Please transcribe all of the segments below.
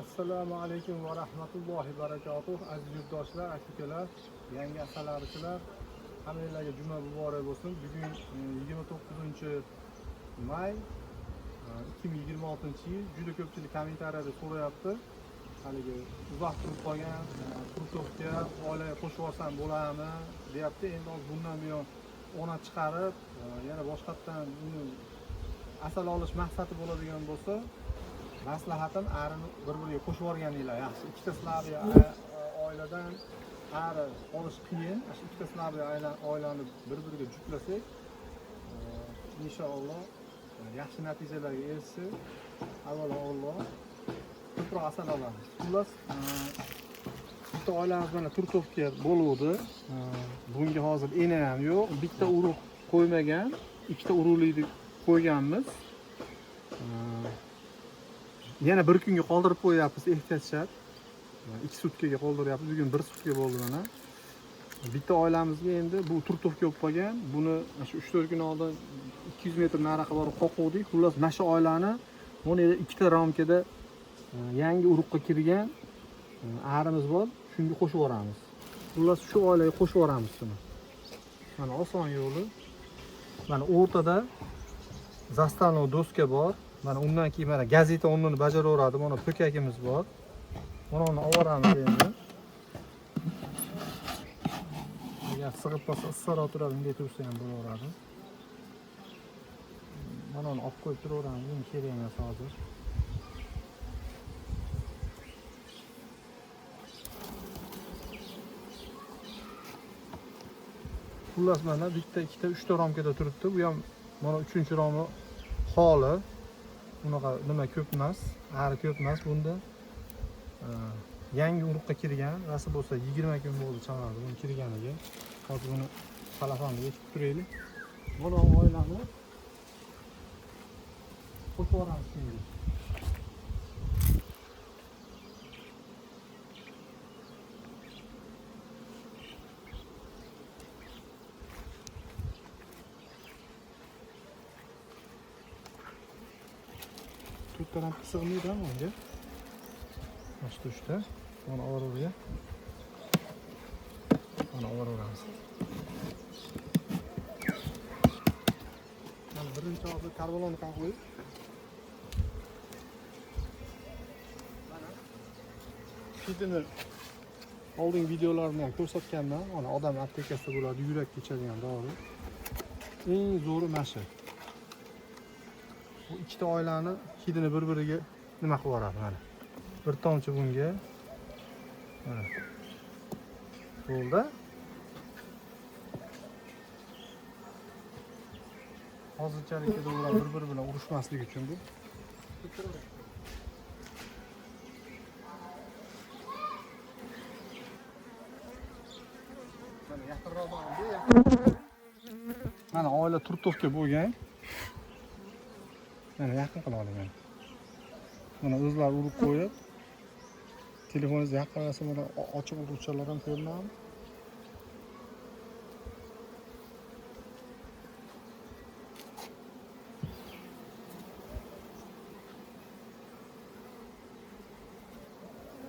Assalomu alaykum va rahmatullohi barakatuh. Aziz yurtdoshlar, aka-ukalar, yangi asalarichilar, hammanglarga juma muborak bo'lsin. Bugun 29-may 2026-yil. Juda ko'pchilik kommentariyada so'rayapti. Haligi uzoq turib qolgan kursovga oilaga qo'shib olsam bo'ladimi deyapti. Endi bundan buyon ona chiqarib, yana boshqatdan uni asal olish maqsadi bo'ladigan bo'lsa, maslahatim arini bir-biriga qo'shib yuborganinglar yaxshi. Ikkita Slaviya oiladan ari olish qiyin. Shu ikkita Slaviya oilani bir-biriga juplasak, inshaalloh yaxshi natijalarga erishsak, avvalo Alloh ko'proq asal olamiz. Xullas, bitta oilamiz mana Turtovga bo'luvdi. Bunga hozir ena ham yo'q. Bitta urug' qo'ymagan, ikkita urug'likni qo'yganmiz. Yana bir kunga qoldirib qo'yapmiz, ehtiyot shart. 2 sutkaga qoldiryapmiz. Bugun 1 sutka bo'ldi mana. Bitta oilamizga endi bu Turtovga bo'lib qolgan. Buni shu 3-4 kun oldin 200 metr nariga borib qo'quvdik. Xullas, mana shu oilani mana ikkita ramkada yangi urug'ga kirgan arimiz bor. Shunga qo'shib yuboramiz. Xullas, shu oilaga qo'shib yuboramiz buni. Mana oson yo'li. Mana o'rtada zastavnoy doska bor. Mana undan keyin mana gazeta o'rnini bajaraveradi. Mana po'kakimiz bor. Mana uni olib endi. Agar sig'ib qolsa issiqroq turadi, bunday tursa ham bo'laveradi. Mana uni olib qo'yib turaveramiz, bunga kerak emas hozir. Xullas, mana bitta, ikkita, 3ta ramkada turibdi. Bu ham mana 3-romi xoli. Bunaqa nima ko'p emas, ari ko'p emas bunda. Yangi urug'ga kirgan, rasi bo'lsa 20 kun bo'ldi chamasi buni kirganiga. Hozir buni telefonga yechib turaylik. Mana oilani qo'shib yuboramiz endi. Tutdan sig'maydi-mi unga? Mana shu tushda. Mana oraga. Mana oraveramiz. Mana birinchi hozir karvalonni qo'yib. Mana shitini oldingi videolarni ham ko'rsatganman. Mana odam aptekasida bo'ladi, yurak kechadigan dori. Eng zo'ri mana shu. Bu ikkita oilani hidini bir-biriga nima qilib yuboradi mana. Bir tomchi bunga. Mana. Bo'ldi. Hozirchalik ular bir-biri bilan urushmasligi uchun bu. Mana yaqinroq bordi. Mana oila Turtovga bo'lgan. Mana yaqin qila olaman. Mana o'zlari urib qo'yib, telefoningizni yaqinlasa mana ochiq uruvchilar ham ko'rinadi.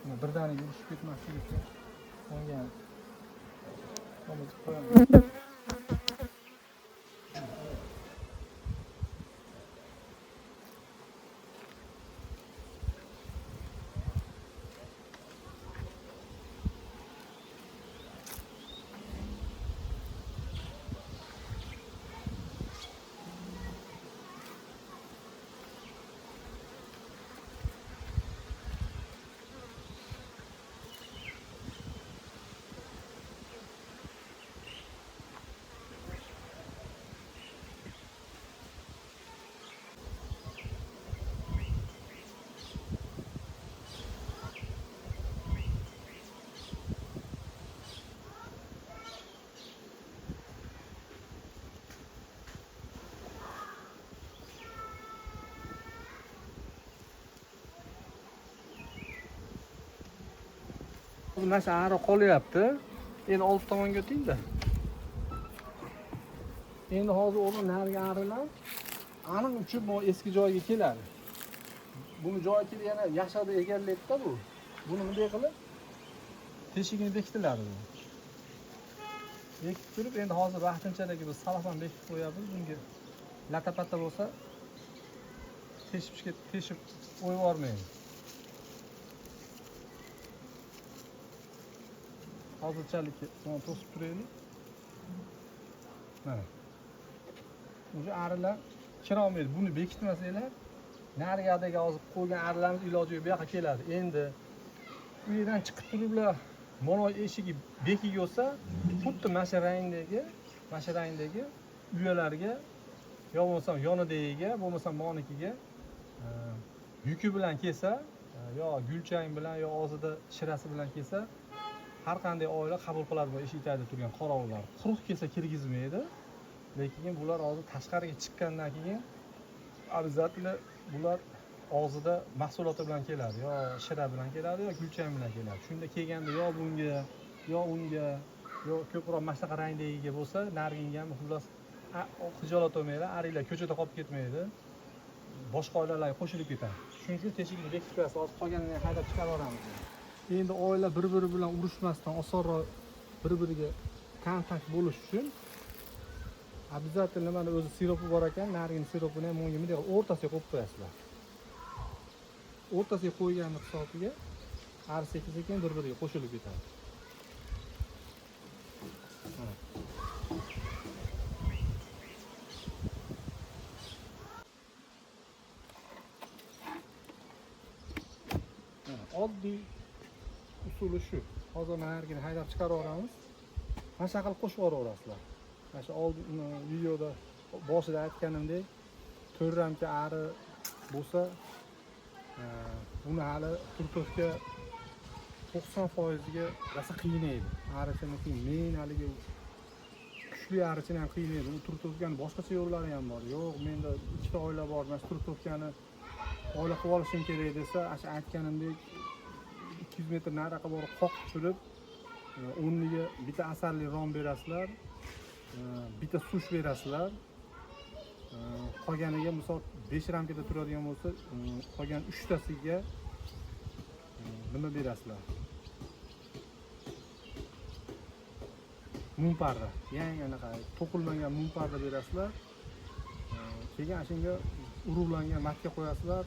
Mana birdaniga urishib ketmasligi uchun qo'ygan. Qo'yib qo'yamiz. Mana shu ari qolyapti. Endi olib tomonga o'ting-da. Endi hozir o'g'lim nariga arilar aniq uchib bu eski joyiga keladi. buni joyiga yana yashadi egallaydi-da bu. Buni bunday qilib teshigini bekitiladi bu. Bekitib turib, endi hozir vaqtinchalik biz salafan bekitib qo'yamiz. Bunga lata-pata bo'lsa teshib qo'yib yubormaydi. Hozirchalik buni to'sib turaylik. Mana. O'sha arilar kira olmaydi. Buni bekitmasanglar, narigadagi hozir qo'ygan arilarimiz iloji yo'q, bu yoqqa keladi. Endi u yerdan chiqib turiblar, monoy eshigi bekik bo'lsa, xuddi mana rangdagi uyalarga yo bo'lmasa yonidagiga, bo'lmasa monikiga yuki bilan kelsa, yo gulchang bilan, yo og'zida shirasi bilan kelsa, har qanday oila qabul qiladi bu eshik tagida turgan qorovullar. Quruq kelsa kirgizmaydi. Lekin bular hozir tashqariga chiqqandan keyin обязательно bular og'zida mahsuloti bilan keladi, yo shira bilan keladi, yo gulchang bilan keladi. Shunda kelganda yo bunga, yo unga, yo ko'proq mashnaqa rangdagiga bo'lsa, nariga ham xullas xijolat olmaylar, arilar ko'chada qolib ketmaydi. Boshqa oilalarga qo'shilib ketadi. Shuning uchun teshikni bekitib qo'yasiz, hozir qolganini haydab chiqarib yuboramiz. Endi oila bir-biri bilan urushmasdan osonroq bir-biriga kontakt bo'lish uchun обязательно mana o'zi siropi bor ekan, narigini siropini ham bunga bunday o'rtasiga qo'yib qo'yasizlar. O'rtasiga qo'yganning hisobiga har sekin bir-biriga qo'shilib ketadi. Oddiy usuli shu. Hozir narigini haydab chiqarib yuboramiz. Mana shu qilib qo'shib yuboraverasizlar. Mana shu oldin videoda boshida aytganimdek, 4 ramka ari bo'lsa, buni hali turtovka 90% ga rosa qiynaydi. Arichini men haligi kuchli arichini ham qiynaydi. U turtovkani boshqacha yo'llari ham bor. Yo'q, menda ikkita oila bor, mana shu turtovkani oila qilib olishim kerak desa, o'sha aytganimdek 200 metr nariroqqa borib qoqib turib, o'rniga bitta asalli rom berasizlar, bitta sush berasizlar. Qolganiga misol 5 ramkada turadigan bo'lsa, qolgan 3 tasiga nima berasizlar? Mumparda, yangi anaqa to'qilmagan mumparda berasizlar. Keyin shunga urug'langan matka qo'yasizlar.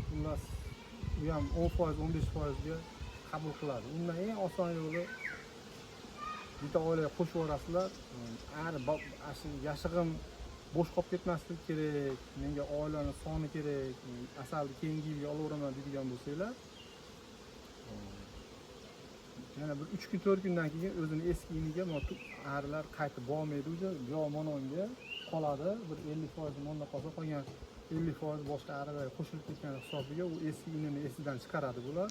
Xullas, u ham 10%, 15% ga qabul qiladi. Undan eng oson yo'li bitta oilaga qo'shib yuborasizlar. Yashig'im bo'sh qolib ketmasligi kerak, menga oilaning soni kerak, asalni keyingi yilga olaveraman deydigan bo'lsanglar, yana bir 3 kun 4 kundan keyin o'zini eski iniga arilar qaytib bormaydi, yo mononga qoladi, bir 50% monda qolsa, qolgan 50% boshqa arilarga qo'shilib ketgan hisobiga u eski inini esidan chiqaradi bular.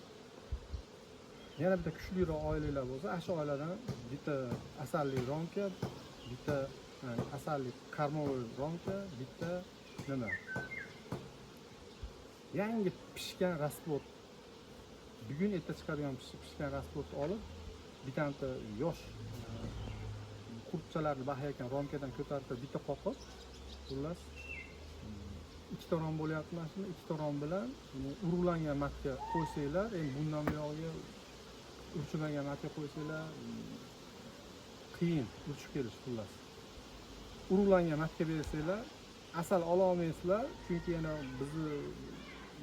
Yana bitta kuchliroq oilalar bo'lsa, shu oiladan bitta asalli romka, bitta asalli karmovoy romka, bitta nima? Yangi pishgan rasplot. Bugun erta chiqargan pishgan rasplotni olib, bittanta yosh qurtchalarni bahayotgan romkadan ko'tarib bitta qoqib, xullas ikkita rom bo'lyapti mana shuni, ikkita rom bilan urug'langan matka qo'ysanglar, endi bundan buyog'iga urchmagan matka qo'ysanglar qiyin urchib kelish xullas. Urug'langan matka bersanglar, asal ola olmaysizlar, chunki yana bizni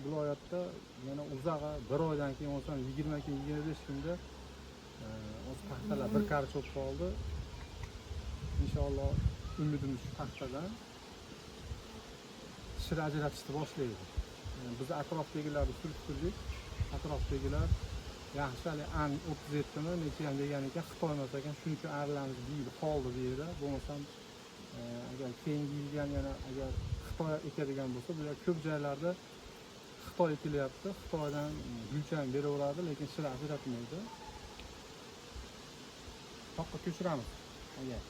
viloyatda yana uzag'i 1 oydan keyin bo'lsa 20 kun, 25 kunda o'z paxtalar bir qarich bo'lib qoldi. Inshaalloh umidimiz shu paxtadan shira ajratishni boshlaydi. Biz atrofdagilarni surishtirdik. Atrofdagilar yaxshi an 37 mi necha ham degan ekan, Xitoy emas ekan, shuning uchun arilarimiz deydi qoldi deydi. Bo'lmasam agar keyingi yilga yana agar Xitoy ekadigan bo'lsa, bu ko'p joylarda Xitoy ekilyapti. Xitoydan gulchang beraveradi, lekin shira ajratmaydi. Toqqa ko'chiramiz. Agar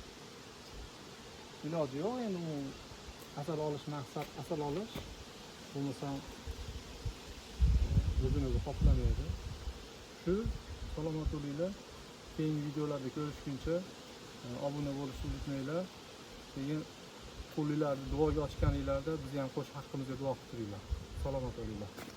iloji yo'q, endi u asal olish maqsad, asal olish. Bo'lmasam o'zini qoplamaydi. Shu salomat bo'linglar. Keyingi videolarda ko'rishguncha obuna bo'lishni unutmanglar. Keyin qo'linglarni duoga ochganinglarda bizni ham qo'sh haqqimizga duo qilib turinglar. Salomat bo'linglar.